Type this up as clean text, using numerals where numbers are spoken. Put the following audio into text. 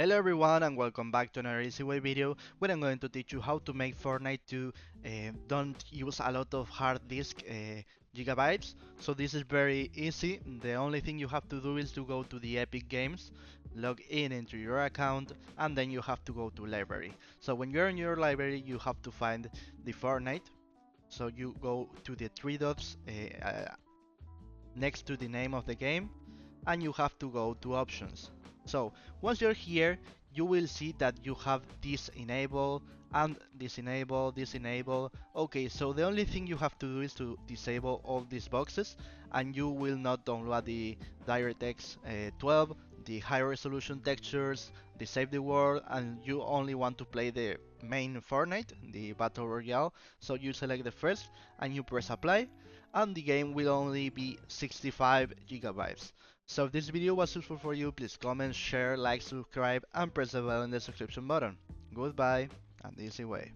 Hello everyone and welcome back to another easy way video where I'm going to teach you how to make Fortnite to don't use a lot of hard disk gigabytes. So this is very easy. The only thing you have to do is to go to the Epic Games, log in into your account, and then you have to go to library. So when you're in your library you have to find the Fortnite. So you go to the three dots next to the name of the game and you have to go to options. So once you're here, you will see that you have this enable and this enable, this enable. Okay, so the only thing you have to do is to disable all these boxes and you will not download the DirectX 12, the high resolution textures, the save the world, and you only want to play the main Fortnite, the Battle Royale. So you select the first and you press apply and the game will only be 65 gigabytes. So if this video was useful for you, please comment, share, like, subscribe, and press the bell in the subscription button. Goodbye, and easy way.